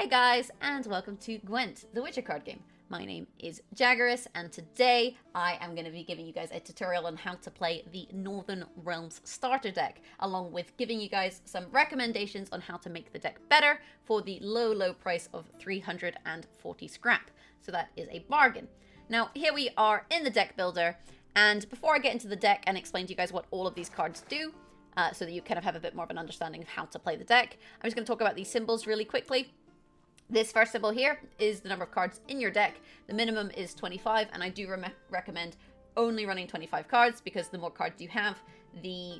Hey guys, and welcome to Gwent, the Witcher card game. My name is Jaggerous, and today I am going to be giving you guys a tutorial on how to play the Northern Realms starter deck, along with giving you guys some recommendations on how to make the deck better for the low price of 340 scrap. So that is a bargain. Now, here we are in the deck builder, and before I get into the deck and explain to you guys what all of these cards do, so that you kind of have a bit more of an understanding of how to play the deck, I'm just going to talk about these symbols really quickly. This first symbol here is the number of cards in your deck. The minimum is 25, and I do recommend only running 25 cards because the more cards you have, the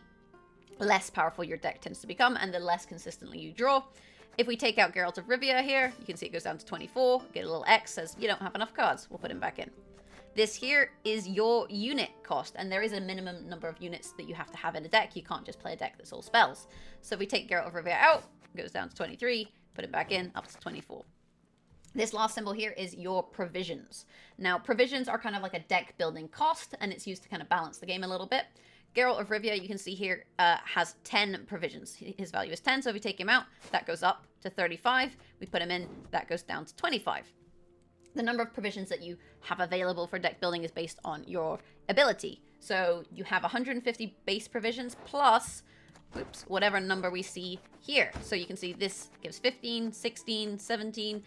less powerful your deck tends to become and the less consistently you draw. If we take out Geralt of Rivia here, you can see it goes down to 24. Get a little X, says you don't have enough cards. We'll put him back in. This here is your unit cost, and there is a minimum number of units that you have to have in a deck. You can't just play a deck that's all spells. So if we take Geralt of Rivia out, it goes down to 23. Put it back in, up to 24. This last symbol here is your provisions. Now, provisions are kind of like a deck building cost, and it's used to kind of balance the game a little bit. Geralt of Rivia, you can see here, has 10 provisions. His value is 10, so if we take him out, that goes up to 35. We put him in, that goes down to 25. The number of provisions that you have available for deck building is based on your ability. So you have 150 base provisions plus whatever number we see here. So you can see this gives 15, 16, 17.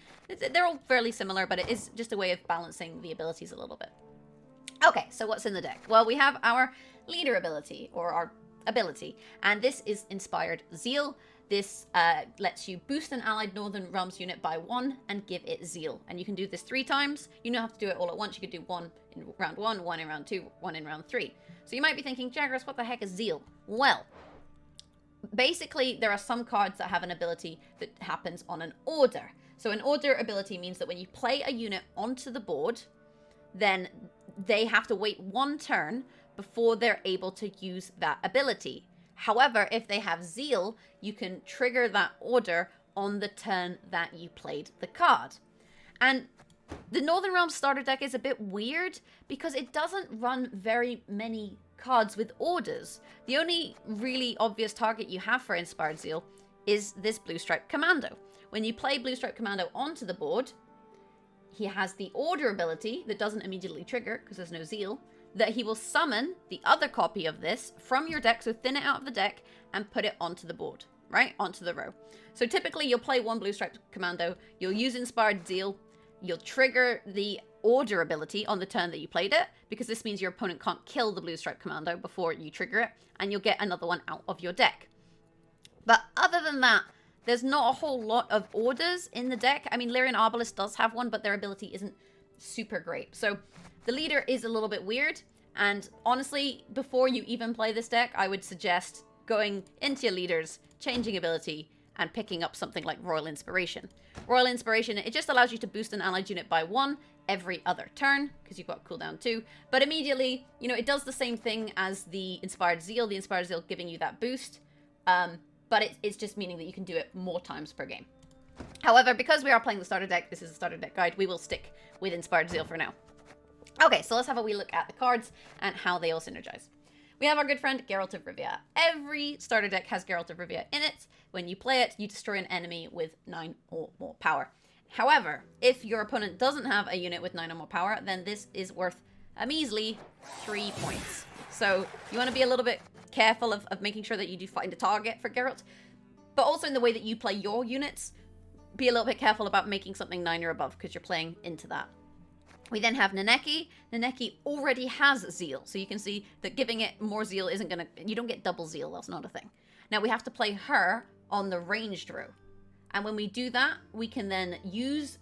They're all fairly similar, but it is just a way of balancing the abilities a little bit. Okay, so what's in the deck? Well, we have our leader ability, or our ability, and this is Inspired Zeal. This lets you boost an allied Northern Realms unit by 1 and give it Zeal. And you can do this 3 times. You don't have to do it all at once. You could do 1 in round 1, 1 in round 2, 1 in round 3. So you might be thinking, Jaggerous, what the heck is Zeal? Well, basically, there are some cards that have an ability that happens on an order. So an order ability means that when you play a unit onto the board, then they have to wait 1 turn before they're able to use that ability. However, if they have Zeal, you can trigger that order on the turn that you played the card. And the Northern Realms starter deck is a bit weird because it doesn't run very many cards with orders. The only really obvious target you have for Inspired Zeal is this Blue Stripe Commando. When you play Blue Stripe Commando onto the board, he has the order ability that doesn't immediately trigger because there's no Zeal, that he will summon the other copy of this from your deck, so thin it out of the deck and put it onto the board, right? Onto the row. So typically you'll play 1 Blue Stripe Commando, you'll use Inspired Zeal, you'll trigger the order ability on the turn that you played it, because this means your opponent can't kill the Blue Stripe Commando before you trigger it, and you'll get another one out of your deck. But other than that, there's not a whole lot of orders in the deck. I mean, Lyrian Arbalist does have one, but their ability isn't super great. So the leader is a little bit weird, and honestly, before you even play this deck, I would suggest going into your leaders, changing ability, and picking up something like Royal Inspiration. Royal Inspiration, it just allows you to boost an allied unit by 1 every other turn, because you've got cooldown 2. But immediately, you know, it does the same thing as the Inspired Zeal. The Inspired Zeal giving you that boost, but it's just meaning that you can do it more times per game. However, because we are playing the starter deck, this is a starter deck guide, we will stick with Inspired Zeal for now. Okay, so let's have a wee look at the cards and how they all synergize. We have our good friend Geralt of Rivia. Every starter deck has Geralt of Rivia in it. When you play it, you destroy an enemy with 9 or more power. However, if your opponent doesn't have a unit with 9 or more power, then this is worth a measly 3 points. So you want to be a little bit careful of making sure that you do find a target for Geralt. But also in the way that you play your units, be a little bit careful about making something 9 or above, because you're playing into that. We then have Nenneke. Nenneke already has Zeal, so you can see that giving it more Zeal isn't going to... You don't get double Zeal, that's not a thing. Now we have to play her on the ranged row. And when we do that, we can then use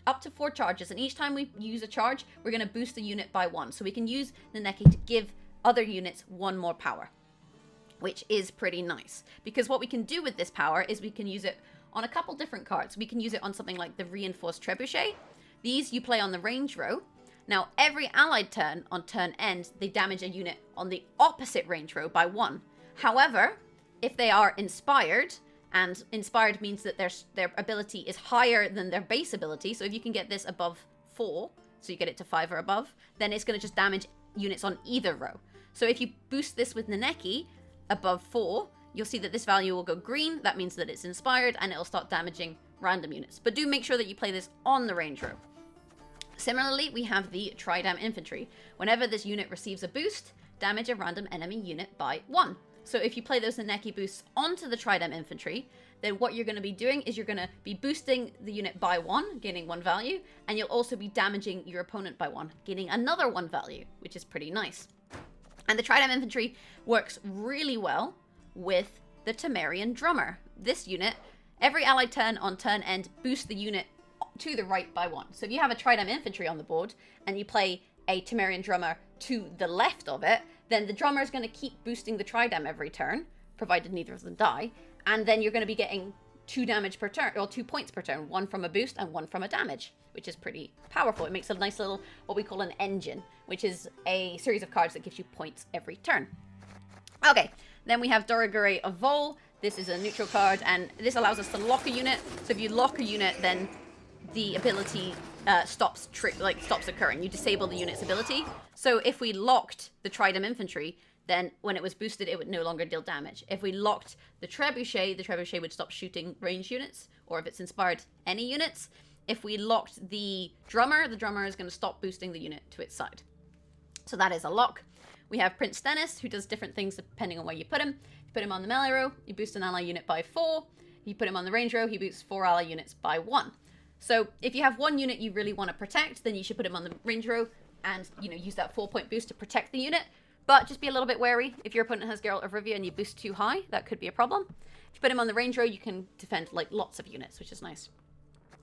up to 4 charges, and each time we use a charge, we're going to boost the unit by 1. So we can use Nenneke to give other units 1 more power, which is pretty nice. Because what we can do with this power is we can use it on a couple different cards. We can use it on something like the Reinforced Trebuchet. These you play on the range row. Now, every allied turn on turn end, they damage a unit on the opposite range row by 1. However, if they are inspired, and inspired means that their ability is higher than their base ability, so if you can get this above 4, so you get it to 5 or above, then it's going to just damage units on either row. So if you boost this with Nenneke above 4, you'll see that this value will go green. That means that it's inspired, and it'll start damaging random units. But do make sure that you play this on the range row. Similarly, we have the Down Infantry. Whenever this unit receives a boost, damage a random enemy unit by 1. So if you play those Naneki boosts onto the Down Infantry, then what you're going to be doing is you're going to be boosting the unit by 1, gaining 1 value, and you'll also be damaging your opponent by 1, gaining another 1 value, which is pretty nice. And the Down Infantry works really well with the Temerian Drummer. This unit, every allied turn on turn end boosts the unit to the right by 1. So if you have a Down Infantry on the board and you play a Temerian Drummer to the left of it, then the Drummer is going to keep boosting the Tridam every turn, provided neither of them die, and then you're going to be getting 2 damage per turn, or 2 points per turn, 1 from a boost and 1 from a damage, which is pretty powerful. It makes a nice little, what we call an engine, which is a series of cards that gives you points every turn. Okay, then we have Doragure of Vol. This is a neutral card, and this allows us to lock a unit. So if you lock a unit, then the ability stops occurring. You disable the unit's ability. So if we locked the Down Infantry, then when it was boosted, it would no longer deal damage. If we locked the Trebuchet would stop shooting ranged units, or if it's inspired, any units. If we locked the Drummer is going to stop boosting the unit to its side. So that is a lock. We have Prince Stennis, who does different things depending on where you put him. If you put him on the melee row, you boost an ally unit by 4. If you put him on the range row, he boosts 4 ally units by 1. So if you have one unit you really want to protect, then you should put him on the range row and, use that 4-point boost to protect the unit. But just be a little bit wary. If your opponent has Geralt of Rivia and you boost too high, that could be a problem. If you put him on the range row, you can defend lots of units, which is nice.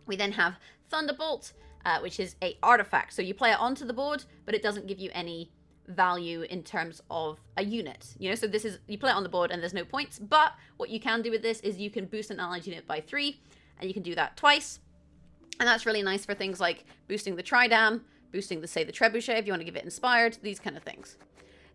We then have Thunderbolt, which is a artifact. So you play it onto the board, but it doesn't give you any value in terms of a unit. So this is, you play it on the board and there's no points, but what you can do with this is you can boost an allied unit by 3, and you can do that twice. And that's really nice for things like boosting the Tridam, boosting the Trebuchet if you want to give it inspired, these kind of things.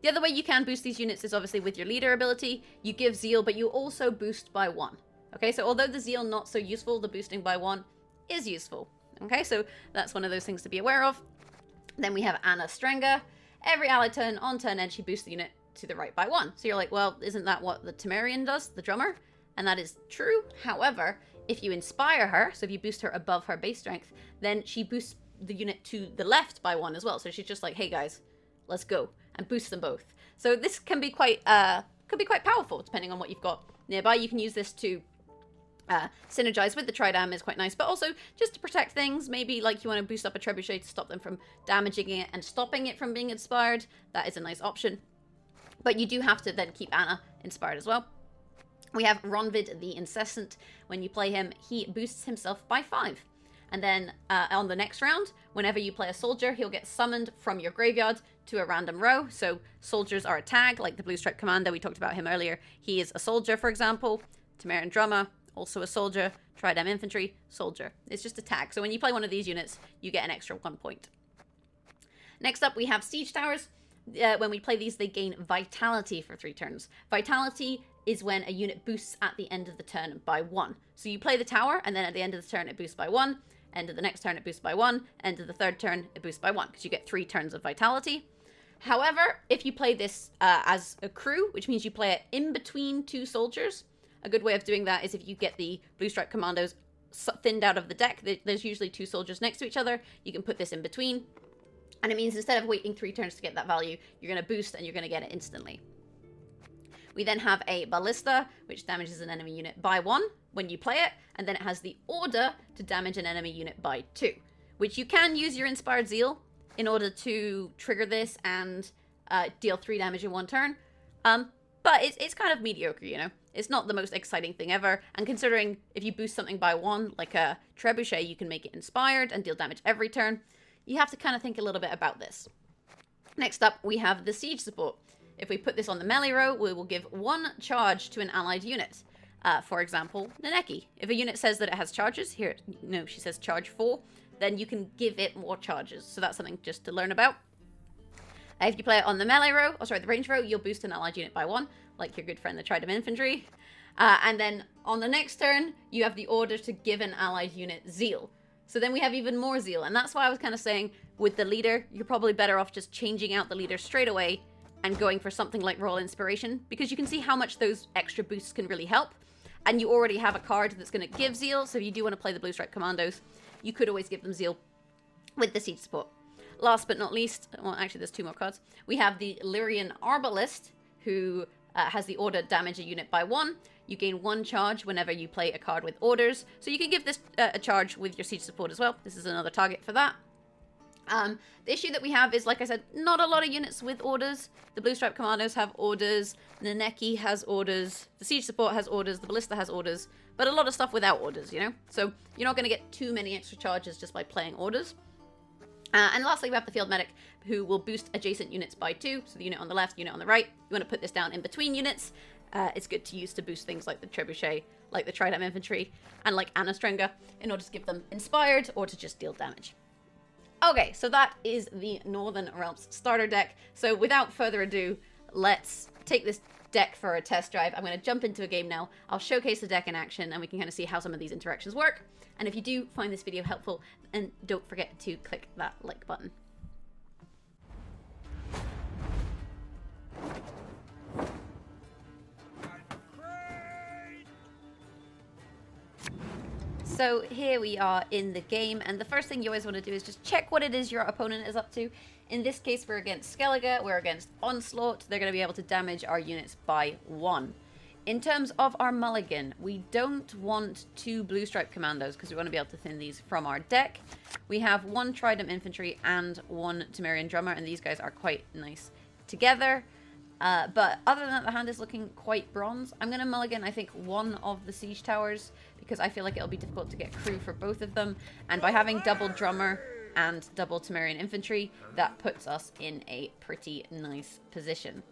The other way you can boost these units is obviously with your leader ability. You give Zeal, but you also boost by 1. Okay, so although the Zeal not so useful, the boosting by 1 is useful. Okay, so that's one of those things to be aware of. Then we have Anna Strenga. Every allied turn on turn end, she boosts the unit to the right by 1. So you're like, well, isn't that what the Temerian does, the Drummer? And that is true. However, if you inspire her, so if you boost her above her base strength, then she boosts the unit to the left by 1 as well. So she's just like, hey guys, let's go, and boost them both. So this can be quite powerful depending on what you've got nearby. You can use this to synergize with the Tridam, is quite nice, but also just to protect things. Maybe like you want to boost up a Trebuchet to stop them from damaging it and stopping it from being inspired. That is a nice option. But you do have to then keep Anna inspired as well. We have Ronvid the Incessant. When you play him, he boosts himself by 5. And then on the next round, whenever you play a soldier, he'll get summoned from your graveyard to a random row. So soldiers are a tag, like the Blue Stripe Commander. We talked about him earlier. He is a soldier, for example. Temerian Drummer, also a soldier. Down Infantry, soldier. It's just a tag. So when you play one of these units, you get an extra 1 point. Next up, we have Siege Towers. When we play these, they gain Vitality for 3 turns. Vitality is when a unit boosts at the end of the turn by 1. So you play the tower, and then at the end of the turn, it boosts by 1. End of the next turn, it boosts by 1. End of the third turn, it boosts by 1, because you get 3 turns of Vitality. However, if you play this as a crew, which means you play it in between 2 soldiers, a good way of doing that is if you get the Blue Stripe Commandos thinned out of the deck, there's usually 2 soldiers next to each other. You can put this in between. And it means instead of waiting 3 turns to get that value, you're going to boost and you're going to get it instantly. We then have a Ballista, which damages an enemy unit by 1 when you play it, and then it has the order to damage an enemy unit by 2, which you can use your Inspired Zeal in order to trigger this and deal 3 damage in 1 turn. But it's kind of mediocre, It's not the most exciting thing ever, and considering if you boost something by 1, like a Trebuchet, you can make it inspired and deal damage every turn. You have to kind of think a little bit about this. Next up, we have the Siege Support. If we put this on the melee row, we will give 1 charge to an allied unit. For example, Naneki. If a unit says that it has charges, here, she says charge 4, then you can give it more charges. So that's something just to learn about. If you play it on the melee row, the range row, you'll boost an allied unit by 1, like your good friend the Down Infantry. And then on the next turn, you have the order to give an allied unit Zeal. So then we have even more Zeal. And that's why I was kind of saying, with the leader, you're probably better off just changing out the leader straight away and going for something like Royal Inspiration, because you can see how much those extra boosts can really help. and you already have a card that's going to give zeal, so if you do want to play the Blue Stripe Commandos, you could always give them zeal with the siege support. Last but not least, well, actually there's 2 more cards. We have the Lyrian Arbalist, who has the order damage a unit by 1. You gain 1 charge whenever you play a card with orders. So you can give this a charge with your siege support as well. This is another target for that. The issue that we have is, like I said, not a lot of units with orders. The Blue Stripe Commandos have orders. Naneki has orders. The siege support has orders. The Ballista has orders. But a lot of stuff without orders, you know? So you're not going to get too many extra charges just by playing orders. And lastly, we have the Field Medic, who will boost adjacent units by 2. So the unit on the left, unit on the right. You want to put this down in between units. It's good to use to boost things like the Trebuchet, like the Down Infantry, and like Anastrenga, in order to give them inspired or to just deal damage. Okay, so that is the Northern Realms starter deck. So without further ado, let's take this deck for a test drive. I'm going to jump into a game now. I'll showcase the deck in action, and we can kind of see how some of these interactions work. And if you do find this video helpful, then don't forget to click that like button. So here we are in the game, and the first thing you always want to do is just check what it is your opponent is up to. In this case, we're against Skellige, we're against Onslaught. They're going to be able to damage our units by 1. In terms of our mulligan, we don't want 2 Blue Stripe Commandos because we want to be able to thin these from our deck. We have 1 Down Infantry and 1 Temerian Drummer, and these guys are quite nice together. But other than that, the hand is looking quite bronze. I'm going to mulligan, I think, 1 of the siege towers because I feel like it'll be difficult to get crew for both of them. And by having double Drummer and double Temerian Infantry, that puts us in a pretty nice position.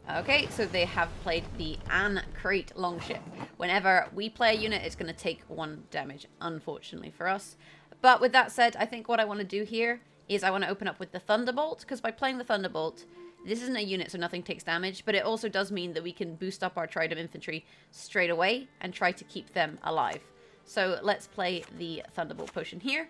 Okay, so they have played the Lacerate Longship. Whenever we play a unit, it's going to take 1 damage, unfortunately for us. But with that said, I think what I want to do here is I want to open up with the Thunderbolt, because by playing the Thunderbolt, this isn't a unit, so nothing takes damage, but it also does mean that we can boost up our Down Infantry straight away and try to keep them alive. So let's play the Thunderbolt potion here.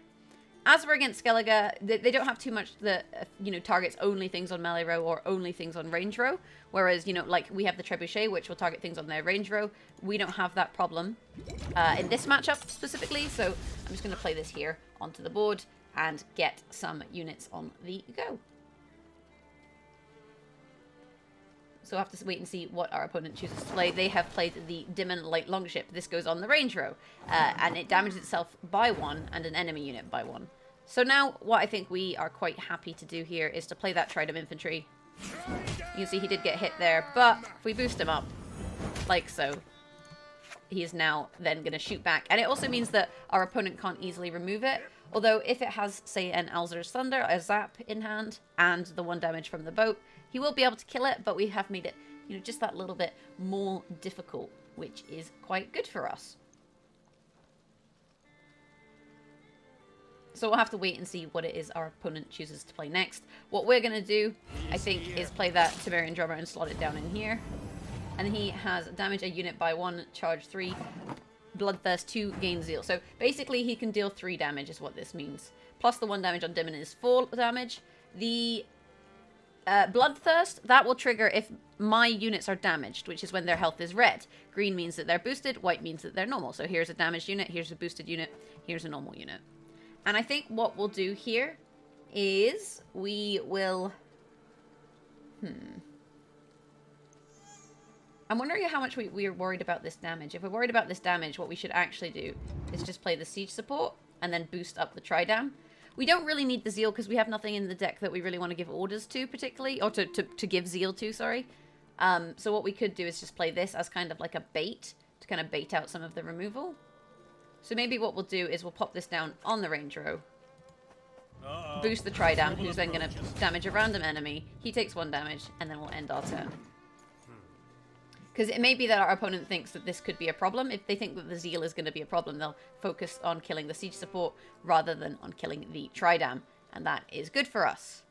As we're against Skellige, they don't have too much that, targets only things on melee row or only things on range row. Whereas, like we have the Trebuchet, which will target things on their range row. We don't have that problem in this matchup specifically. So I'm just going to play this here onto the board and get some units on the go. So we'll have to wait and see what our opponent chooses to play. They have played the Demon Light Longship. This goes on the range row, and it damages itself by 1 and an enemy unit by 1. So now what I think we are quite happy to do here is to play that Down Infantry. You can see he did get hit there, but if we boost him up, like so, he is now then going to shoot back. And it also means that our opponent can't easily remove it. Although if it has, say, an Alzur's Thunder, a Zap in hand, and the 1 damage from the boat, he will be able to kill it, but we have made it, just that little bit more difficult, which is quite good for us. So we'll have to wait and see what it is our opponent chooses to play next. What we're going to do, I think, is play that Temerian Drummer and slot it down in here. And he has damage a unit by 1, charge 3, Bloodthirst 2, gain zeal. So basically he can deal 3 damage is what this means. Plus the 1 damage on Demon is 4 damage. The Bloodthirst, that will trigger if my units are damaged, which is when their health is red. Green means that they're boosted, white means that they're normal. So here's a damaged unit, here's a boosted unit, here's a normal unit. And I think what we'll do here is we will... I'm wondering how much we are worried about this damage. If we're worried about this damage, what we should actually do is just play the siege support and then boost up the Tridam. We don't really need the zeal because we have nothing in the deck that we really want to give orders to particularly, or to give zeal to, sorry. So what we could do is just play this as kind of like a bait to kind of bait out some of the removal. So maybe what we'll do is we'll pop this down on the range row. Boost the Tridam, who's then going to damage a random enemy. He takes 1 damage, and then we'll end our turn. Because it may be that our opponent thinks that this could be a problem. If they think that the zeal is going to be a problem, they'll focus on killing the siege support rather than on killing the Tridam. And that is good for us.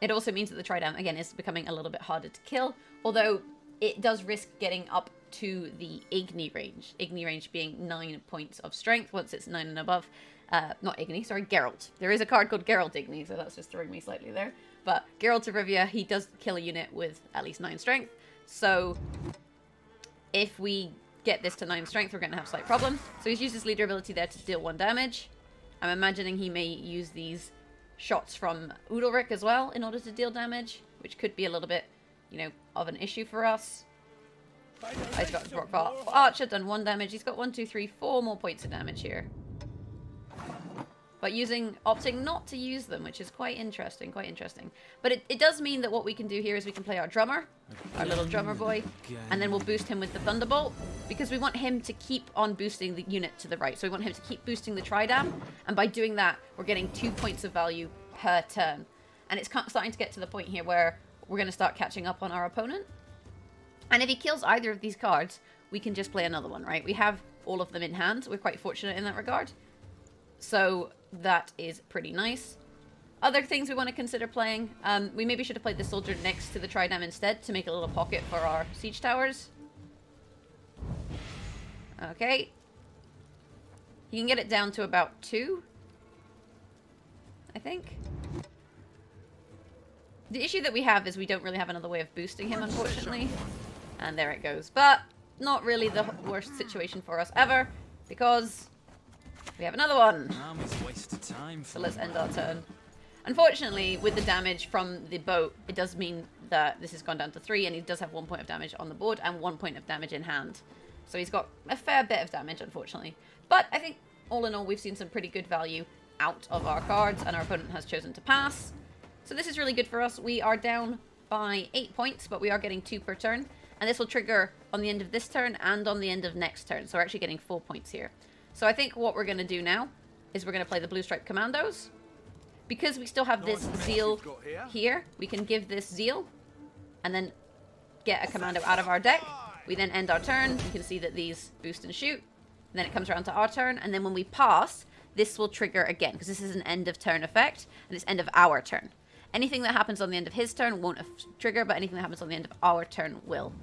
It also means that the Tridam, again, is becoming a little bit harder to kill. Although it does risk getting up to the Igni range. Igni range being 9 points of strength once it's 9 and above. Not Igni, sorry, Geralt. There is a card called Geralt Igni, so that's just throwing me slightly there. But Geralt of Rivia, he does kill a unit with at least 9 strength. So if we get this to 9 strength, we're going to have a slight problem. So he's used his leader ability there to deal 1 damage. I'm imagining he may use these shots from Udalric as well in order to deal damage, which could be a little bit, you know, of an issue for us. He's got Archer, done 1 damage. He's got 1, 2, 3, 4 more points of damage here. But opting not to use them, which is quite interesting, But it does mean that what we can do here is we can play our drummer, our little drummer boy, and then we'll boost him with the Thunderbolt, because we want him to keep on boosting the unit to the right. So we want him to keep boosting the Tridam, and by doing that, we're getting 2 points of value per turn. And it's starting to get to the point here where we're going to start catching up on our opponent. And if he kills either of these cards, we can just play another one, right? We have all of them in hand. We're quite fortunate in that regard. So that is pretty nice. Other things we want to consider playing. We maybe should have played the soldier next to the Tridam instead to make a little pocket for our siege towers. Okay. You can get it down to about 2, I think. The issue that we have is we don't really have another way of boosting him, unfortunately. And there it goes. But not really the worst situation for us ever, because we have another one. So let's end our turn. Unfortunately, with the damage from the boat, it does mean that this has gone down to 3, and he does have 1 point of damage on the board and 1 point of damage in hand. So he's got a fair bit of damage, unfortunately. But I think, all in all, we've seen some pretty good value out of our cards, and our opponent has chosen to pass. So this is really good for us. We are down by 8 points, but we are getting 2 per turn. And this will trigger on the end of this turn and on the end of next turn. So we're actually getting 4 points here. So I think what we're going to do now is we're going to play the Blue Stripe Commandos. Because we still have this Zeal here, we can give this Zeal and then get a commando out of our deck. We then end our turn. You can see that these boost and shoot. And then it comes around to our turn. And then when we pass, this will trigger again, because this is an end of turn effect, and it's end of our turn. Anything that happens on the end of his turn won't trigger, but anything that happens on the end of our turn will.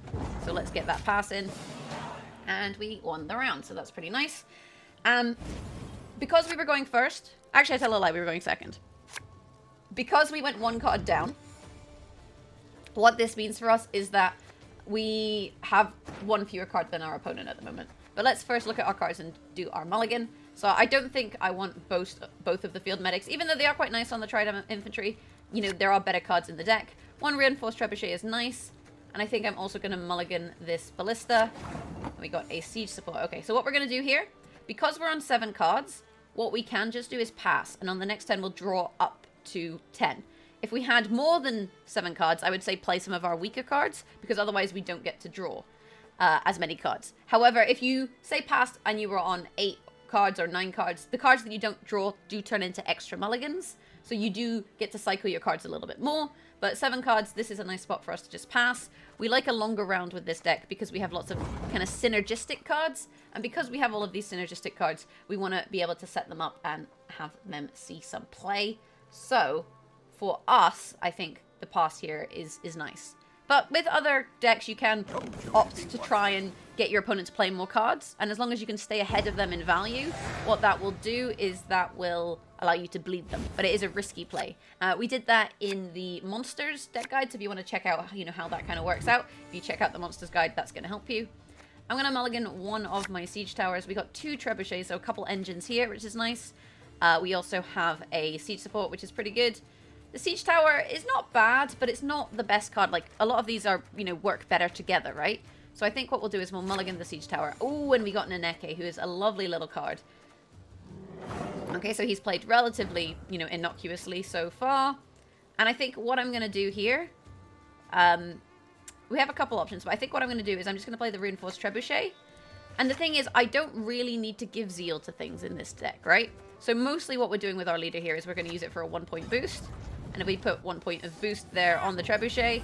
So let's get that pass in. And we won the round, so that's pretty nice. Because we were going first... Actually, I tell a lie, we were going second. Because we went 1 card down, what this means for us is that we have 1 fewer card than our opponent at the moment. But let's first look at our cards and do our mulligan. So I don't think I want both of the field medics, even though they are quite nice on the Down Infantry. You know, there are better cards in the deck. 1 reinforced Trebuchet is nice. And I think I'm also going to mulligan this Ballista. We got a siege support. Okay, so what we're going to do here, because we're on 7 cards, what we can just do is pass. And on the next turn, we'll draw up to 10. If we had more than 7 cards, I would say play some of our weaker cards, because otherwise we don't get to draw as many cards. However, if you say passed and you were on 8 cards or 9 cards, the cards that you don't draw do turn into extra mulligans. So you do get to cycle your cards a little bit more. But 7 cards, this is a nice spot for us to just pass. We like a longer round with this deck because we have lots of kind of synergistic cards. And because we have all of these synergistic cards, we want to be able to set them up and have them see some play. So for us, I think the pass here is nice. But with other decks, you can opt to try and get your opponent to play more cards. And as long as you can stay ahead of them in value, what that will do is that will allow you to bleed them. But it is a risky play. We did that in the Monsters deck guide. So if you want to check out how that kind of works out, if you check out the Monsters guide, that's going to help you. I'm going to mulligan 1 of my siege towers. We got 2 trebuchets, so a couple engines here, which is nice. We also have a siege support, which is pretty good. The siege tower is not bad, but it's not the best card. Like, a lot of these are, work better together, right? So I think what we'll do is we'll mulligan the siege tower. Oh, and we got Neneke, who is a lovely little card. Okay, so he's played relatively, innocuously so far. And I think what I'm going to do here... we have a couple options, but I think what I'm going to do is I'm just going to play the Reinforced Trebuchet. And the thing is, I don't really need to give Zeal to things in this deck, right? So mostly what we're doing with our leader here is we're going to use it for a 1-point boost. And if we put 1 point of boost there on the Trebuchet,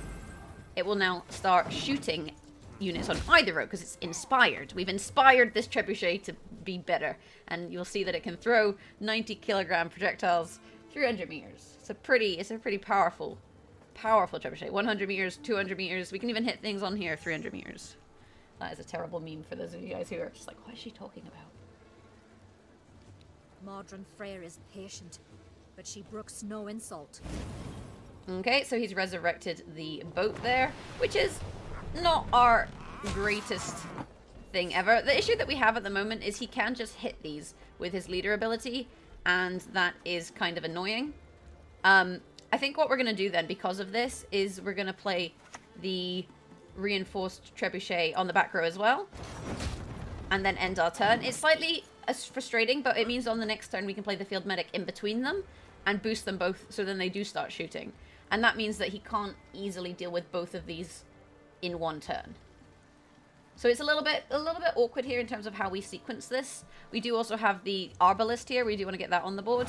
it will now start shooting units on either row because it's inspired. We've inspired this Trebuchet to be better. And you'll see that it can throw 90-kilogram projectiles 300 meters. It's a pretty powerful Trebuchet. 100 meters, 200 meters. We can even hit things on here 300 meters. That is a terrible meme for those of you guys who are just like, what is she talking about? Modron Freyr is patient, but she brooks no insult. Okay, so he's resurrected the boat there, which is not our greatest thing ever. The issue that we have at the moment is he can just hit these with his leader ability, and that is kind of annoying. I think what we're going to do then, because of this, is we're going to play the reinforced Trebuchet on the back row as well, and then end our turn. It's slightly frustrating, but it means on the next turn we can play the field medic in between them and boost them both, so then they do start shooting. And that means that he can't easily deal with both of these in one turn. So it's a little bit awkward here in terms of how we sequence this. We do also have the Arbalist here. We do want to get that on the board.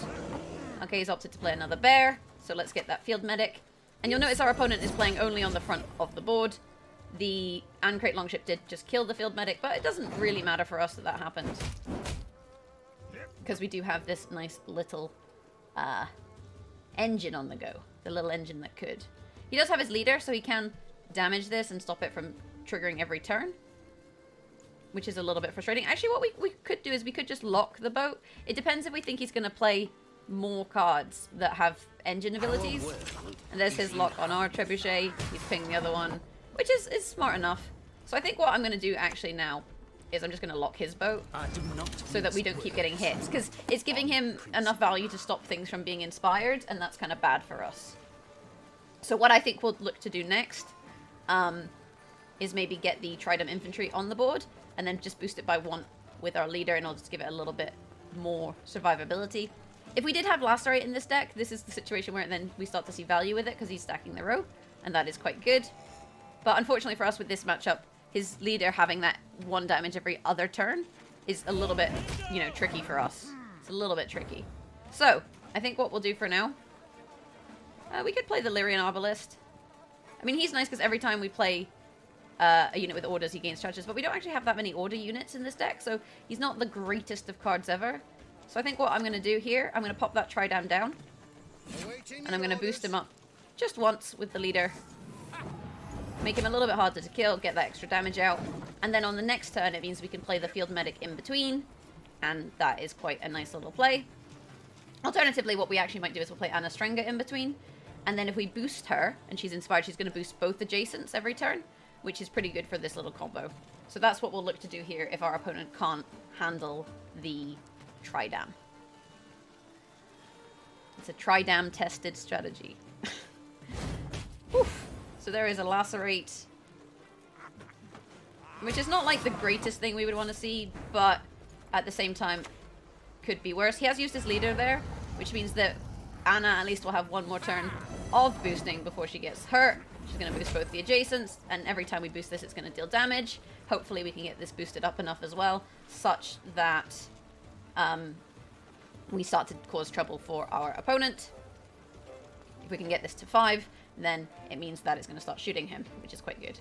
Okay, he's opted to play another bear, so let's get that field medic. And you'll notice our opponent is playing only on the front of the board. The Ancrate Longship did just kill the field medic, but it doesn't really matter for us that that happened, because we do have this nice little engine on the go. The little engine that could. He does have his leader, so he can damage this and stop it from triggering every turn, which is a little bit frustrating. Actually, what we could do is we could just lock the boat. It depends if we think he's going to play more cards that have engine abilities. And there's his lock on our Trebuchet. He's pinged the other one, which is smart enough. So I think what I'm going to do actually now is I'm just going to lock his boat so that we don't keep getting hits, because it's giving him enough value to stop things from being inspired, and that's kind of bad for us. So what I think we'll look to do next is maybe get the Down Infantry on the board and then just boost it by 1 with our leader in order to give it a little bit more survivability. If we did have Lacerate in this deck, this is the situation where then we start to see value with it because he's stacking the row, and that is quite good. But unfortunately for us with this matchup, his leader having that 1 damage every other turn is a little bit, you know, tricky for us. It's a little bit tricky. So, I think what we'll do for now, we could play the Lyrian Arbalist. I mean, he's nice because every time we play a unit with orders, he gains charges, but we don't actually have that many order units in this deck, so he's not the greatest of cards ever. So I think what I'm going to do here, I'm going to pop that Tridam down, and I'm going to boost him up just once with the leader. Make him a little bit harder to kill, get that extra damage out, and then on the next turn it means we can play the field medic in between, and that is quite a nice little play. Alternatively, what we actually might do is we'll play Anna Strenga in between, and then if we boost her and she's inspired, she's going to boost both adjacents every turn, which is pretty good for this little combo. So that's what we'll look to do here if our opponent can't handle the Tridam. It's a Tridam tested strategy. Oof. So there is a Lacerate, which is not like the greatest thing we would want to see, but at the same time could be worse. He has used his leader there, which means that Anna at least will have 1 more turn of boosting before she gets hurt. She's going to boost both the adjacents, and every time we boost this, it's going to deal damage. Hopefully we can get this boosted up enough as well, such that we start to cause trouble for our opponent. If we can get this to 5, then it means that it's going to start shooting him, which is quite good.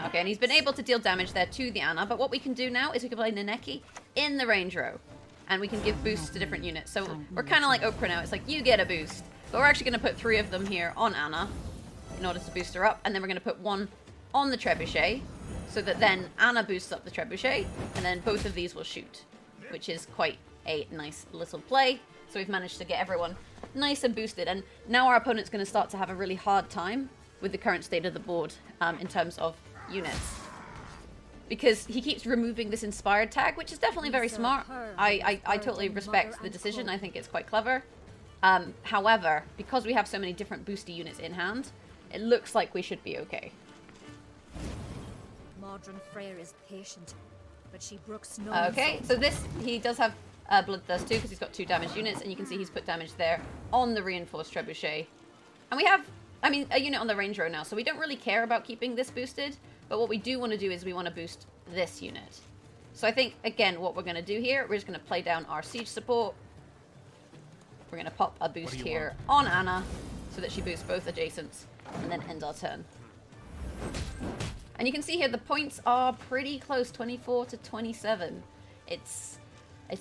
Okay, and he's been able to deal damage there to the Anna, but what we can do now is we can play Neneki in the range row, and we can give boosts to different units. So we're kind of like Oprah now. It's like, you get a boost. But we're actually going to put 3 of them here on Anna in order to boost her up, and then we're going to put 1 on the Trebuchet, so that then Anna boosts up the Trebuchet, and then both of these will shoot, which is quite a nice little play. So we've managed to get everyone nice and boosted, and now our opponent's going to start to have a really hard time with the current state of the board in terms of units, because he keeps removing this inspired tag, which is definitely very smart. I totally respect the decision. I think it's quite clever. However, because we have so many different boosty units in hand, it looks like we should be okay. Modern Freyr is patient, but she brooks no Okay, so this, he does have Bloodthirst too, because he's got 2 damaged units, and you can see he's put damage there on the reinforced Trebuchet. And we have, I mean, a unit on the range row now, so we don't really care about keeping this boosted, but what we do want to do is we want to boost this unit. So I think, again, what we're going to do here, we're just going to play down our siege support. We're going to pop a boost here on Anna, so that she boosts both adjacents, and then end our turn. And you can see here the points are pretty close, 24 to 27. It's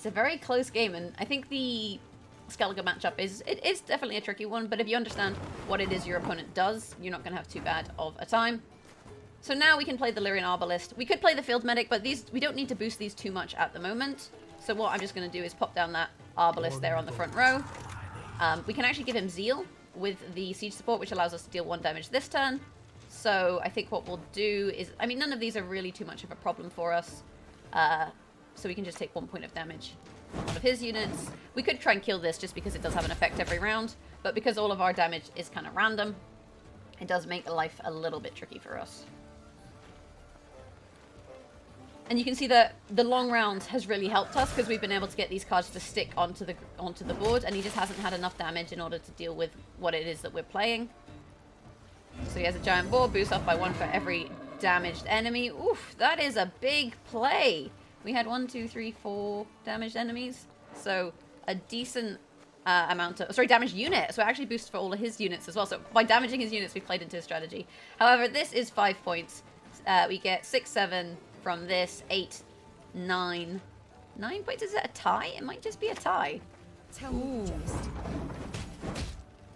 a very close game, and I think the Skellige matchup is definitely a tricky one, but if you understand what it is your opponent does, you're not going to have too bad of a time. So now we can play the Lyrian Arbalist. We could play the Field Medic, but we don't need to boost these too much at the moment. So what I'm just going to do is pop down that Arbalist there on the front row. We can actually give him Zeal, with the siege support, which allows us to deal 1 damage this turn. So I think what we'll do is, I mean, none of these are really too much of a problem for us. So we can just take 1 point of damage on one of his units. We could try and kill this just because it does have an effect every round, but because all of our damage is kind of random, it does make life a little bit tricky for us. And you can see that the long round has really helped us because we've been able to get these cards to stick onto the board, and he just hasn't had enough damage in order to deal with what it is that we're playing. So he has a giant boar, boost up by 1 for every damaged enemy. Oof, that is a big play. We had 1, 2, 3, 4 damaged enemies. So a decent amount of, sorry, damaged unit. So it actually boosts for all of his units as well. So by damaging his units, we've played into his strategy. However, this is 5 points. We get 6, 7 from this, 8, 9. 9 points, is it a tie? It might just be a tie. Tell me just.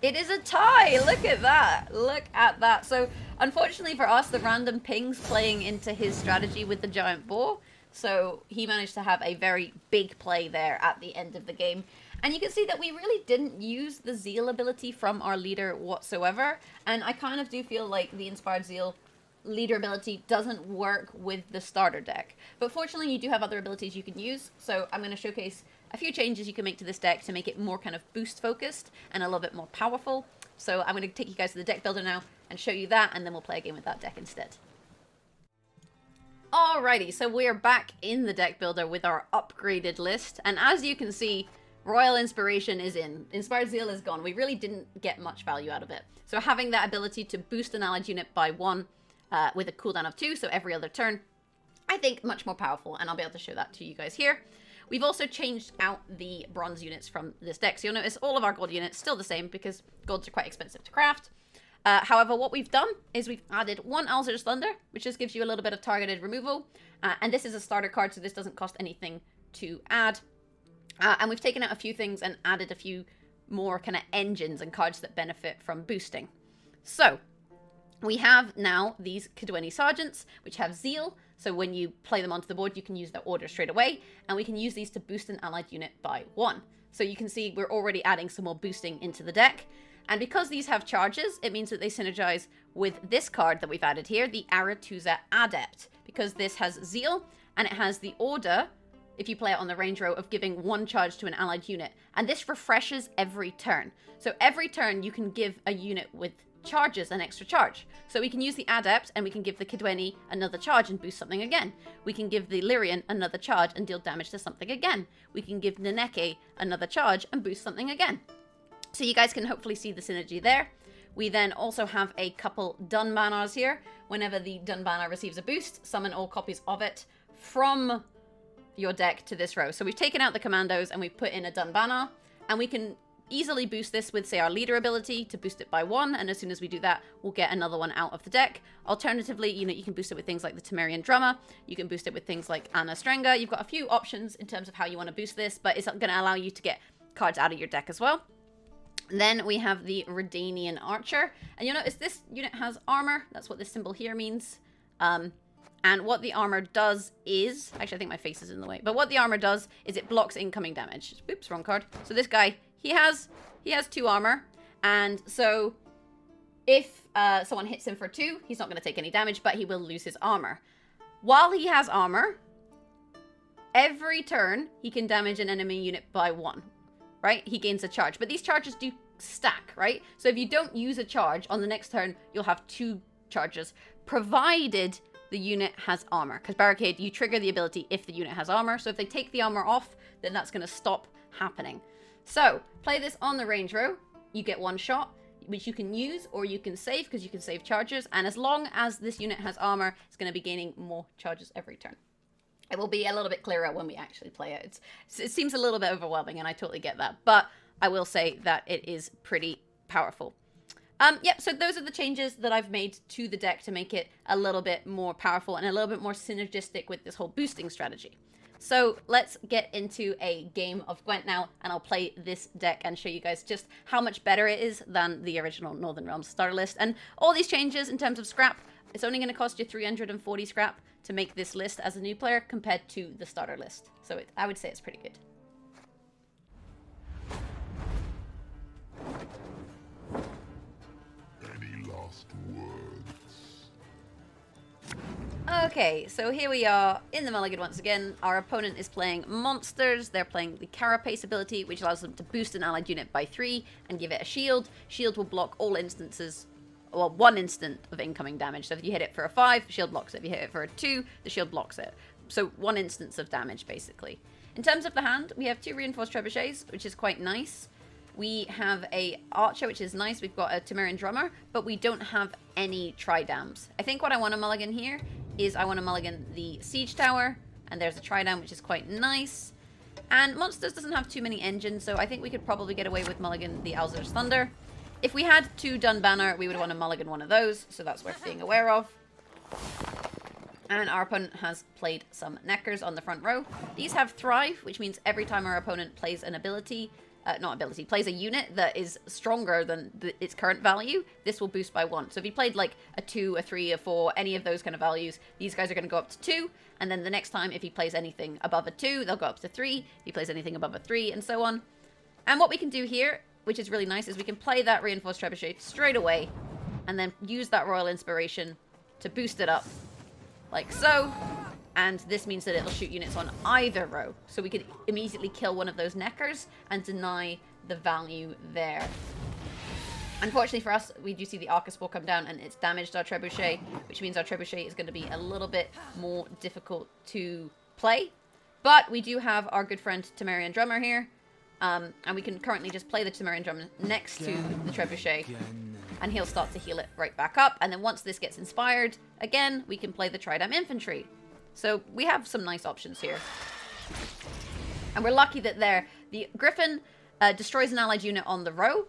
It is a tie! Look at that! Look at that. So, unfortunately for us, the random pings playing into his strategy with the giant boar. So, he managed to have a very big play there at the end of the game. And you can see that we really didn't use the Zeal ability from our leader whatsoever. And I kind of do feel like the Inspired Zeal leader ability doesn't work with the starter deck. But fortunately, you do have other abilities you can use. So, I'm going to showcase a few changes you can make to this deck to make it more kind of boost focused and a little bit more powerful. So I'm going to take you guys to the deck builder now and show you that, and then we'll play a game with that deck instead. Alrighty, so we're back in the deck builder with our upgraded list, and as you can see, Royal Inspiration is in. Inspired Zeal is gone. We really didn't get much value out of it. So having that ability to boost an allied unit by 1 with a cooldown of 2, so every other turn, I think much more powerful, and I'll be able to show that to you guys here. We've also changed out the bronze units from this deck. So you'll notice all of our gold units still the same because golds are quite expensive to craft. However, what we've done is we've added 1 Alzur's Thunder, which just gives you a little bit of targeted removal. And this is a starter card, so this doesn't cost anything to add. And we've taken out a few things and added a few more kind of engines and cards that benefit from boosting. So we have now these Kedweni Sergeants, which have Zeal. So when you play them onto the board, you can use their order straight away. And we can use these to boost an allied unit by 1. So you can see we're already adding some more boosting into the deck. And because these have charges, it means that they synergize with this card that we've added here, the Aretuza Adept. Because this has Zeal, and it has the order, if you play it on the range row, of giving 1 charge to an allied unit. And this refreshes every turn. So every turn you can give a unit with charges an extra charge. So we can use the Adept and we can give the Kedweni another charge and boost something again. We can give the Lyrian another charge and deal damage to something again. We can give Neneke another charge and boost something again. So you guys can hopefully see the synergy there. We then also have a couple Dun banners here. Whenever the Dun banner receives a boost, summon all copies of it from your deck to this row. So we've taken out the commandos and we've put in a Dun banner, and we can easily boost this with, say, our leader ability to boost it by 1, and as soon as we do that, we'll get another one out of the deck. Alternatively, you know, you can boost it with things like the Temerian Drummer, you can boost it with things like Anna Strenga. You've got a few options in terms of how you want to boost this, but it's going to allow you to get cards out of your deck as well. Then we have the Redanian Archer, and you'll notice this unit has armor. That's what this symbol here means. And what the armor does is, actually I think my face is in the way, but what the armor does is it blocks incoming damage. Oops, wrong card. So this guy, he has 2 armor, and so if someone hits him for 2, he's not going to take any damage, but he will lose his armor. While he has armor, every turn he can damage an enemy unit by 1, right? He gains a charge, but these charges do stack, right? So if you don't use a charge, on the next turn you'll have 2 charges, provided the unit has armor. Because Barricade, you trigger the ability if the unit has armor, so if they take the armor off, then that's going to stop happening. So, play this on the range row, you get 1 shot, which you can use or you can save, because you can save charges, and as long as this unit has armor, it's going to be gaining more charges every turn. It will be a little bit clearer when we actually play it. It seems a little bit overwhelming, and I totally get that, but I will say that it is pretty powerful. Yep, so those are the changes that I've made to the deck to make it a little bit more powerful and a little bit more synergistic with this whole boosting strategy. So let's get into a game of Gwent now, and I'll play this deck and show you guys just how much better it is than the original Northern Realms starter list. And all these changes in terms of scrap, it's only going to cost you 340 scrap to make this list as a new player compared to the starter list. So I would say it's pretty good. Okay, so here we are in the mulligan once again. Our opponent is playing monsters. They're playing the Carapace ability, which allows them to boost an allied unit by 3 and give it a shield. Shield will block all instances, well, 1 instant of incoming damage. So if you hit it for a 5, shield blocks it. If you hit it for a 2, the shield blocks it. So 1 instance of damage, basically. In terms of the hand, we have 2 reinforced trebuchets, which is quite nice. We have a archer, which is nice. We've got a Temerian drummer, but we don't have any tridams. I think what I want to mulligan here is I want to mulligan the siege tower, and there's a tridam, which is quite nice. And monsters doesn't have too many engines, so I think we could probably get away with mulligan the Alzur's Thunder. If we had 2 Dun Banner, we would want to mulligan one of those, so that's worth being aware of. And our opponent has played some Neckers on the front row. These have Thrive, which means every time our opponent plays an ability, plays a unit that is stronger than its current value, this will boost by 1. So if he played like a 2, a 3, a 4, any of those kind of values, these guys are going to go up to 2. And then the next time, if he plays anything above a 2, they'll go up to 3. If he plays anything above a 3, and so on. And what we can do here, which is really nice, is we can play that Reinforced Trebuchet straight away, and then use that Royal Inspiration to boost it up, like so. And this means that it'll shoot units on either row. So we can immediately kill one of those Neckers and deny the value there. Unfortunately for us, we do see the Arcaspore come down and it's damaged our Trebuchet, which means our Trebuchet is going to be a little bit more difficult to play. But we do have our good friend Temerian Drummer here. And we can currently just play the Temerian Drummer next to the Trebuchet. And he'll start to heal it right back up. And then once this gets inspired, again, we can play the Down Infantry. So we have some nice options here. And we're lucky that the Griffin destroys an allied unit on the row.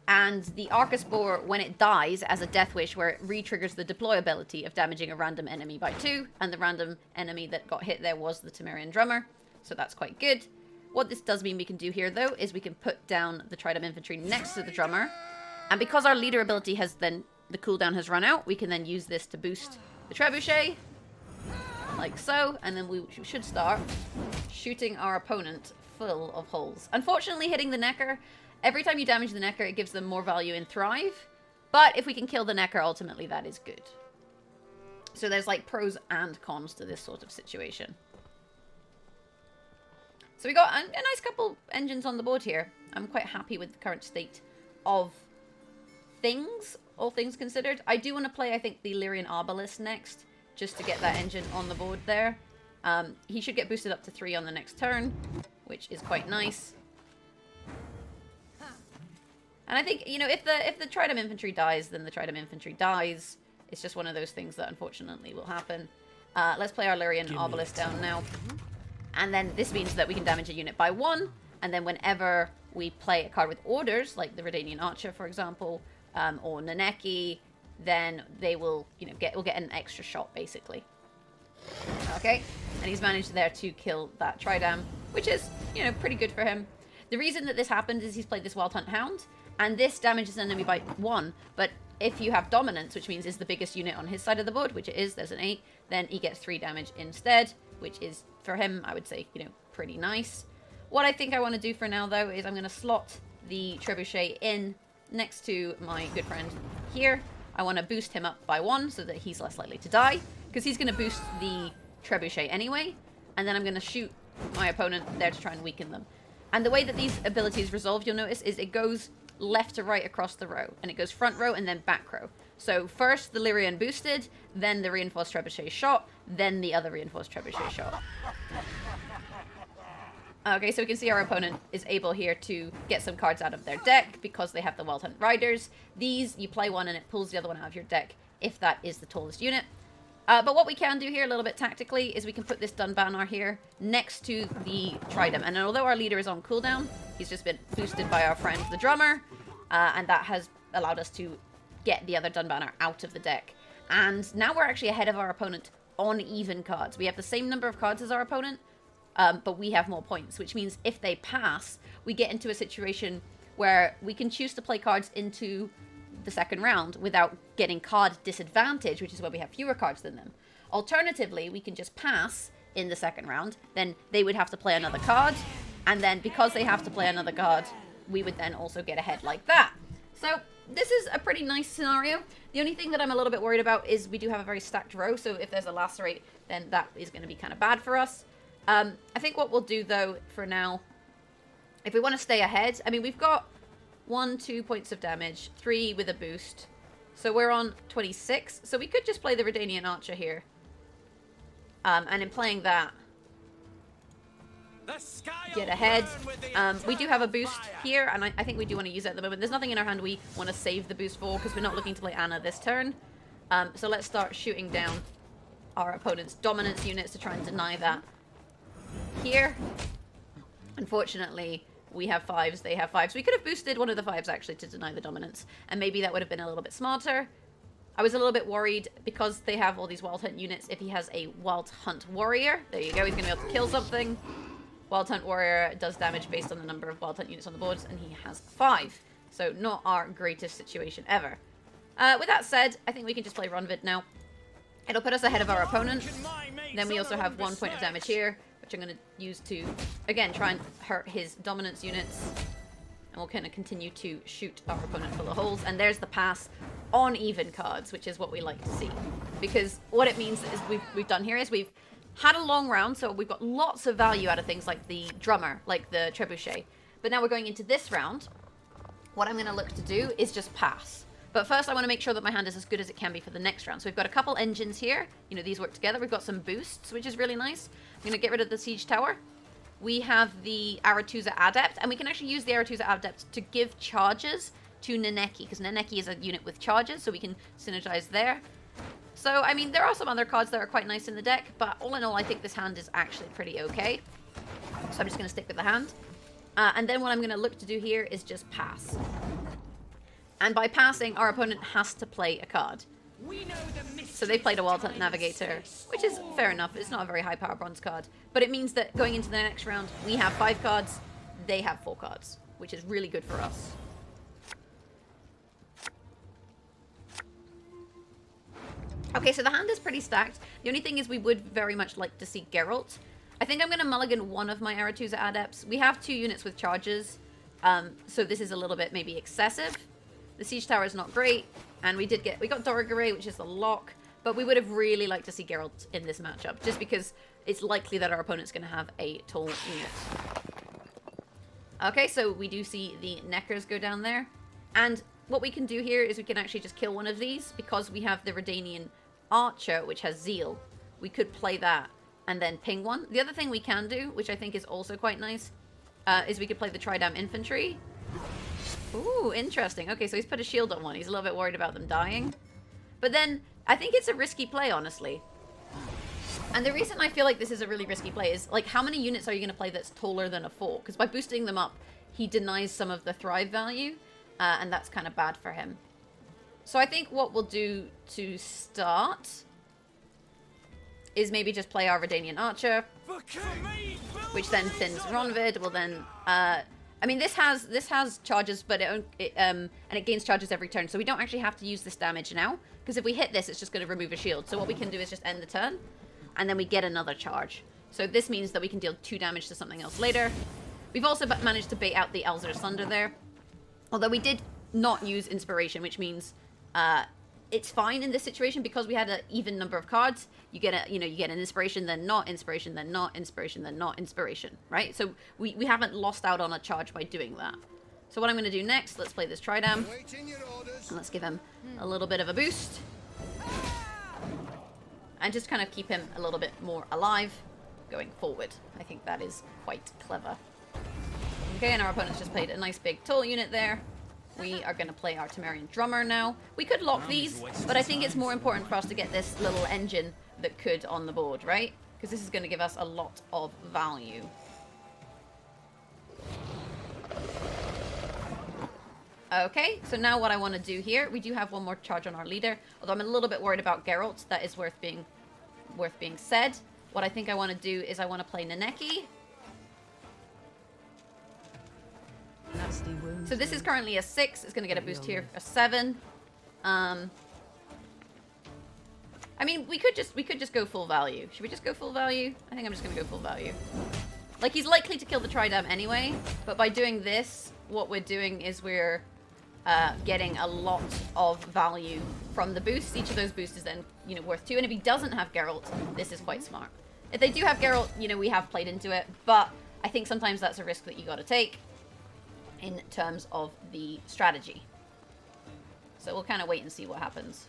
And the Arcaspore, when it dies as a Death Wish, where it re-triggers the deploy ability of damaging a random enemy by 2. And the random enemy that got hit there was the Temerian Drummer. So that's quite good. What this does mean we can do here, though, is we can put down the Down Infantry next to the Drummer. And because our leader ability has then, the cooldown has run out, we can then use this to boost the Trebuchet. Like so, and then we should start shooting our opponent full of holes. Unfortunately, hitting the Necker, every time you damage the Necker, it gives them more value in Thrive. But if we can kill the Necker, ultimately that is good. So there's like pros and cons to this sort of situation. So we got a nice couple engines on the board here. I'm quite happy with the current state of things, all things considered. I do want to play, I think, the Lyrian Arbalist next, just to get that engine on the board there. He should get boosted up to 3 on the next turn, which is quite nice. And I think, you know, if the Down Infantry dies, then the Down Infantry dies. It's just one of those things that unfortunately will happen. Let's play our Lyrian Arbalist down now. And then this means that we can damage a unit by 1. And then whenever we play a card with orders, like the Redanian Archer, for example, or Naneki, then they will, you know, will get an extra shot, basically. Okay, and he's managed there to kill that Tridam, which is, you know, pretty good for him. The reason that this happened is he's played this Wild Hunt Hound, and this damages an enemy by 1, but if you have Dominance, which means it's the biggest unit on his side of the board, which it is, there's an 8, then he gets 3 damage instead, which is, for him, I would say, you know, pretty nice. What I think I want to do for now, though, is I'm going to slot the Trebuchet in next to my good friend here. I want to boost him up by 1 so that he's less likely to die, because he's going to boost the Trebuchet anyway, and then I'm going to shoot my opponent there to try and weaken them. And the way that these abilities resolve, you'll notice, is it goes left to right across the row, and it goes front row and then back row. So first the Lyrian boosted, then the Reinforced Trebuchet shot, then the other Reinforced Trebuchet shot. Okay, so we can see our opponent is able here to get some cards out of their deck because they have the Wild Hunt Riders. These, you play one and it pulls the other one out of your deck if that is the tallest unit. But what we can do here a little bit tactically is we can put this Dun Banner here next to the Tridam. And although our leader is on cooldown, he's just been boosted by our friend the Drummer. And that has allowed us to get the other Dun Banner out of the deck. And now we're actually ahead of our opponent on even cards. We have the same number of cards as our opponent, but we have more points, which means if they pass, we get into a situation where we can choose to play cards into the second round without getting card disadvantage, which is where we have fewer cards than them. Alternatively, we can just pass in the second round, then they would have to play another card, and then because they have to play another card, we would then also get ahead like that. So this is a pretty nice scenario. The only thing that I'm a little bit worried about is we do have a very stacked row, so if there's a Lacerate, then that is going to be kind of bad for us. I think what we'll do, though, for now, if we want to stay ahead, I mean, we've got 2 points of damage, 3 with a boost. So we're on 26. So we could just play the Redanian Archer here. And in playing that, get ahead. We do have a boost here, and I think we do want to use it at the moment. There's nothing in our hand we want to save the boost for, because we're not looking to play Anna this turn. So let's start shooting down our opponent's dominance units to try and deny that here. Unfortunately, we have 5s, they have 5s. We could have boosted one of the 5s, actually, to deny the dominance, and maybe that would have been a little bit smarter. I was a little bit worried, because they have all these Wild Hunt units, if he has a Wild Hunt Warrior. There you go, he's going to be able to kill something. Wild Hunt Warrior does damage based on the number of Wild Hunt units on the boards, and he has 5. So not our greatest situation ever. With that said, I think we can just play Runvid now. It'll put us ahead of our opponent. Then we also have 1 point of damage here, which I'm going to use to, again, try and hurt his dominance units. And we'll kind of continue to shoot our opponent full of holes. And there's the pass on even cards, which is what we like to see. Because what it means is we've done here is we've had a long round, so we've got lots of value out of things like the drummer, like the Trebuchet. But now we're going into this round. What I'm going to look to do is just pass. But first I want to make sure that my hand is as good as it can be for the next round. So we've got a couple engines here. You know, these work together. We've got some boosts, which is really nice. I'm going to get rid of the Siege Tower. We have the Aretuza Adept, and we can actually use the Aretuza Adept to give charges to Neneki, because Neneki is a unit with charges, so we can synergize there. So, I mean, there are some other cards that are quite nice in the deck, but all in all, I think this hand is actually pretty okay. So I'm just going to stick with the hand. And then what I'm going to look to do here is just pass. And by passing, our opponent has to play a card. So they played a Wild Hunt Navigator, which is fair enough. It's not a very high power bronze card. But it means that going into the next round, we have 5 cards, they have 4 cards, which is really good for us. Okay, so the hand is pretty stacked. The only thing is we would very much like to see Geralt. I think I'm going to mulligan one of my Aretuza Adepts. We have 2 units with charges, so this is a little bit maybe excessive. The Siege Tower is not great, and we got Dorgare, which is the lock, but we would have really liked to see Geralt in this matchup, just because it's likely that our opponent's going to have a tall unit. Okay, so we do see the Neckers go down there, and what we can do here is we can actually just kill one of these, because we have the Redanian Archer, which has Zeal. We could play that and then ping one. The other thing we can do, which I think is also quite nice, is we could play the Down Infantry. Ooh, interesting. Okay, so he's put a shield on one. He's a little bit worried about them dying. But then, I think it's a risky play, honestly. And the reason I feel like this is a really risky play is, like, how many units are you going to play that's taller than a 4? Because by boosting them up, he denies some of the Thrive value, and that's kind of bad for him. So I think what we'll do to start is maybe just play our Redanian Archer, which then thins Ronvid. Will then, I mean, this has charges, but and it gains charges every turn, so we don't actually have to use this damage now, because if we hit this, it's just going to remove a shield. So what we can do is just end the turn, and then we get another charge. So this means that we can deal 2 damage to something else later. We've also managed to bait out the Elzer's Thunder there, although we did not use Inspiration, which means it's fine in this situation because we had an even number of cards. You get you get an Inspiration, then not Inspiration, then not Inspiration, then not Inspiration, right? So we haven't lost out on a charge by doing that. So what I'm going to do next, let's play this Tridam, and let's give him a little bit of a boost, and just kind of keep him a little bit more alive going forward. I think that is quite clever. Okay, and our opponent's just played a nice big tall unit there. We are going to play our Temerian Drummer now. We could lock these, but I think it's more important for us to get this little engine that could on the board, right? Because this is going to give us a lot of value. Okay, so now what I want to do here, we do have one more charge on our leader, although I'm a little bit worried about Geralt. That is worth being said. What I think I want to do is I want to play Neneki. So this is currently a 6. It's going to get a boost here, a 7. I mean, we could just go full value. Should we just go full value? I think I'm just going to go full value. Like, he's likely to kill the Tridam anyway, but by doing this, what we're doing is we're getting a lot of value from the boosts. Each of those boosts is then, you know, worth 2. And if he doesn't have Geralt, this is quite smart. If they do have Geralt, you know, we have played into it, but I think sometimes that's a risk that you got to take in terms of the strategy. So we'll kind of wait and see what happens.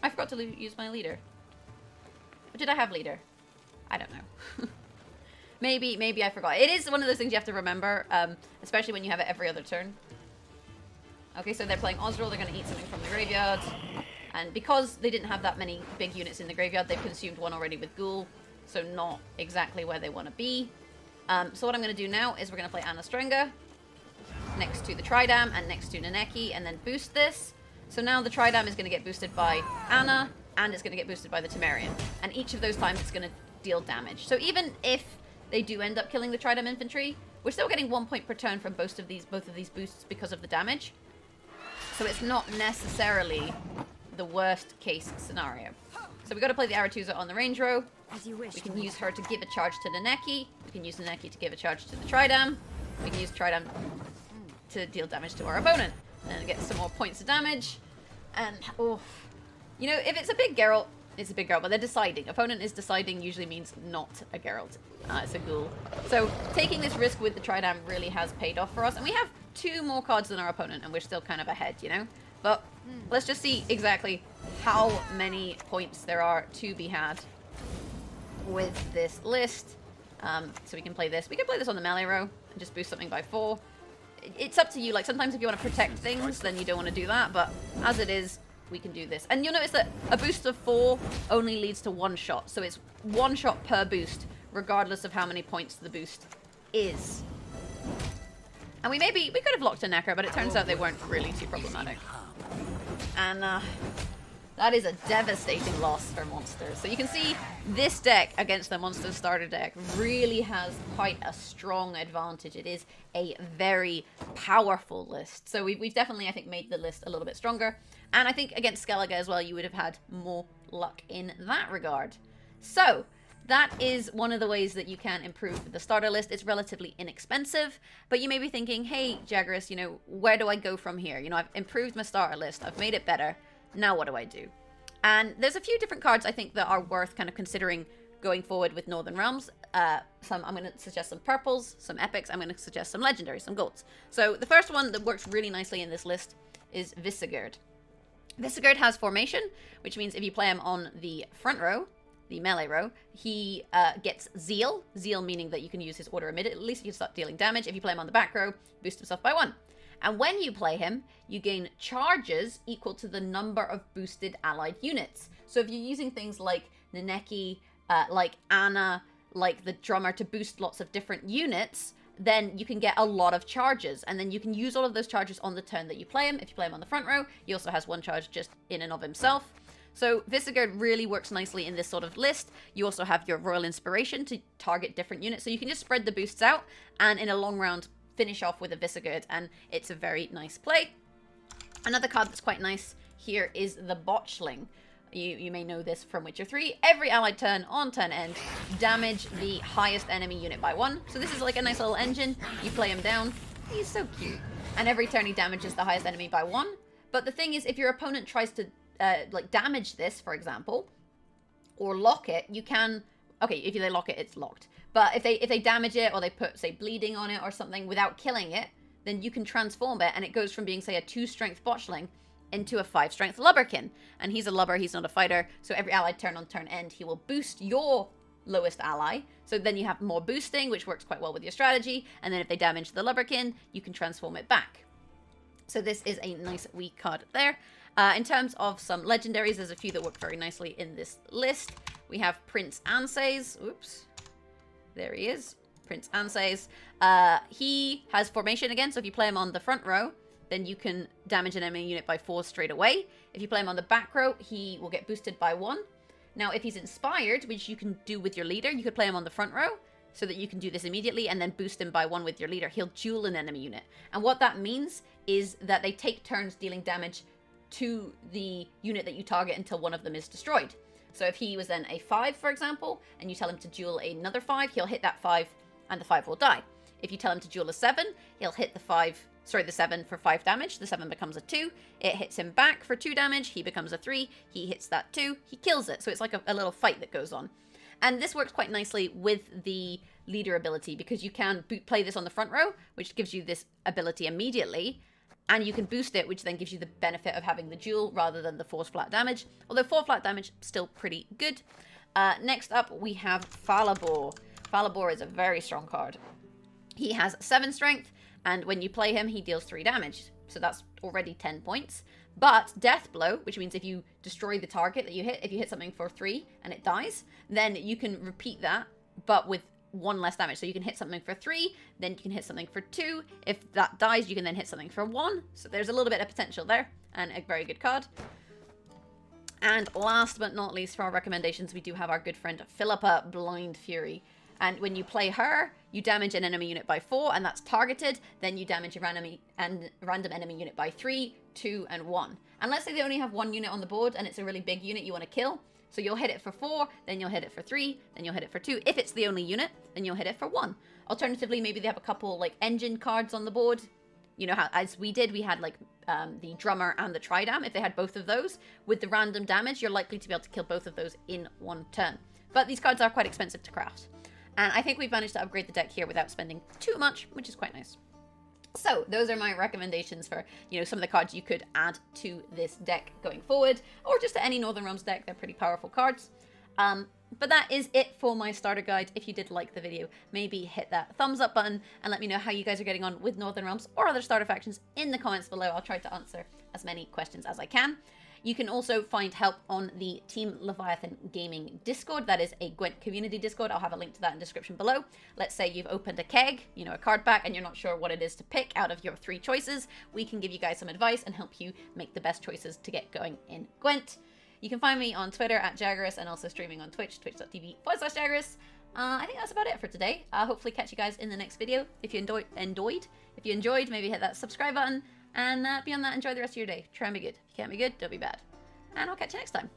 I forgot to use my leader. Or did I have leader? I don't know. Maybe I forgot. It is one of those things you have to remember, especially when you have it every other turn. Okay, so they're playing Osriel. They're going to eat something from the graveyard. And because they didn't have that many big units in the graveyard, they've consumed one already with Ghoul. So not exactly where they want to be. So what I'm going to do now is we're going to play Anna Strenga next to the Tridam and next to Naneki and then boost this. So now the Tridam is going to get boosted by Anna and it's going to get boosted by the Temerian. And each of those times it's going to deal damage. So even if they do end up killing the Tridam infantry, we're still getting 1 point per turn from both of these boosts because of the damage. So it's not necessarily the worst case scenario. So we got to play the Aretuza on the range row. As you wish. We can use her to give a charge to Naneki. We can use Naneki to give a charge to the Tridam. We can use Tridam to deal damage to our opponent. And get some more points of damage. And, oh, you know, if it's a big Geralt, it's a big Geralt, but they're deciding. Opponent is deciding usually means not a Geralt. It's a Ghoul. So taking this risk with the Tridam really has paid off for us. And we have 2 more cards than our opponent, and we're still kind of ahead, you know? But let's just see exactly how many points there are to be had with this list. So we can play this. We can play this on the melee row and just boost something by 4. It's up to you. Like, sometimes if you want to protect things, then you don't want to do that. But as it is, we can do this. And you'll notice that a boost of 4 only leads to 1 shot. So it's 1 shot per boost, regardless of how many points the boost is. And we could have locked a Necker, but it turns out they weren't really too problematic. And that is a devastating loss for monsters. So you can see this deck against the monster starter deck really has quite a strong advantage. It is a very powerful list. So we've definitely, I think, made the list a little bit stronger. And I think against Skellige as well, you would have had more luck in that regard. So that is one of the ways that you can improve the starter list. It's relatively inexpensive, but you may be thinking, hey, Jaggerous, you know, where do I go from here? You know, I've improved my starter list. I've made it better. Now what do I do? And there's a few different cards I think that are worth kind of considering going forward with Northern Realms. I'm going to suggest some purples, some epics. I'm going to suggest some legendaries, some golds. So the first one that works really nicely in this list is Visigurd. Visigurd has formation, which means if you play him on the front row, the melee row, he gets Zeal. Zeal meaning that you can use his order immediately, so you can start dealing damage. If you play him on the back row, boost himself by 1. And when you play him, you gain charges equal to the number of boosted allied units. So if you're using things like Naneki, like Anna, like the drummer to boost lots of different units, then you can get a lot of charges. And then you can use all of those charges on the turn that you play him. If you play him on the front row, he also has 1 charge just in and of himself. So Visigurd really works nicely in this sort of list. You also have your Royal Inspiration to target different units. So you can just spread the boosts out and in a long round finish off with a Visigurd, and it's a very nice play. Another card that's quite nice here is the Botchling. You may know this from Witcher 3. Every allied turn on turn end, damage the highest enemy unit by 1. So this is like a nice little engine. You play him down. He's so cute. And every turn he damages the highest enemy by 1. But the thing is, if your opponent tries to like damage this, for example, or lock it, you can... Okay, if they lock it, it's locked. But if they damage it, or they put, say, bleeding on it or something without killing it, then you can transform it, and it goes from being, say, a 2-strength Botchling into a 5-strength Lubberkin. And he's a lubber, he's not a fighter, so every allied turn on turn end, he will boost your lowest ally. So then you have more boosting, which works quite well with your strategy. And then if they damage the Lubberkin, you can transform it back. So this is a nice weak card there. In terms of some legendaries, there's a few that work very nicely in this list. We have Prince Anses. Oops. There he is. Prince Anses. He has formation again, so if you play him on the front row, then you can damage an enemy unit by 4 straight away. If you play him on the back row, he will get boosted by 1. Now, if he's inspired, which you can do with your leader, you could play him on the front row, so that you can do this immediately and then boost him by 1 with your leader. He'll duel an enemy unit. And what that means is that they take turns dealing damage to the unit that you target until one of them is destroyed. So if he was then a 5, for example, and you tell him to duel another 5, he'll hit that 5 and the 5 will die. If you tell him to duel a 7, he'll hit the 7 for 5 damage. The 7 becomes a 2. It hits him back for 2 damage. He becomes a 3. He hits that 2. He kills it. So it's like a little fight that goes on. And this works quite nicely with the leader ability because you can play this on the front row, which gives you this ability immediately. And you can boost it, which then gives you the benefit of having the duel rather than the force flat damage. Although 4 flat damage, still pretty good. Next up, we have Falabor. Falabor is a very strong card. He has 7 strength, and when you play him, he deals 3 damage. So that's already 10 points. But Death Blow, which means if you destroy the target that you hit, if you hit something for 3 and it dies, then you can repeat that, but with 1 less damage. So you can hit something for 3, then you can hit something for 2. If that dies, you can then hit something for 1. So there's a little bit of potential there, and a very good card. And last but not least for our recommendations, we do have our good friend Philippa Blind Fury. And when you play her, you damage an enemy unit by 4, and that's targeted. Then you damage a random enemy unit by 3, 2, and 1. And let's say they only have 1 unit on the board, and it's a really big unit you want to kill. So you'll hit it for 4, then you'll hit it for 3, then you'll hit it for 2. If it's the only unit, then you'll hit it for 1. Alternatively, maybe they have a couple like engine cards on the board. You know how, as we did, we had like the drummer and the tridam. If they had both of those, with the random damage, you're likely to be able to kill both of those in 1 turn. But these cards are quite expensive to craft. And I think we've managed to upgrade the deck here without spending too much, which is quite nice. So those are my recommendations for, you know, some of the cards you could add to this deck going forward, or just to any Northern Realms deck. They're pretty powerful cards. But that is it for my starter guide. If you did like the video, maybe hit that thumbs up button and let me know how you guys are getting on with Northern Realms or other starter factions in the comments below. I'll try to answer as many questions as I can. You can also find help on the Team Leviathan Gaming Discord. That is a Gwent community Discord. I'll have a link to that in the description below. Let's say you've opened a keg, you know, a card pack, and you're not sure what it is to pick out of your 3 choices. We can give you guys some advice and help you make the best choices to get going in Gwent. You can find me on Twitter at Jaggerous and also streaming on Twitch, twitch.tv/Jaggerous. I think that's about it for today. I'll hopefully catch you guys in the next video. If you enjoyed, maybe hit that subscribe button. And beyond that, enjoy the rest of your day. Try and be good. If you can't be good, don't be bad. And I'll catch you next time.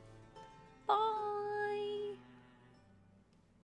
Bye!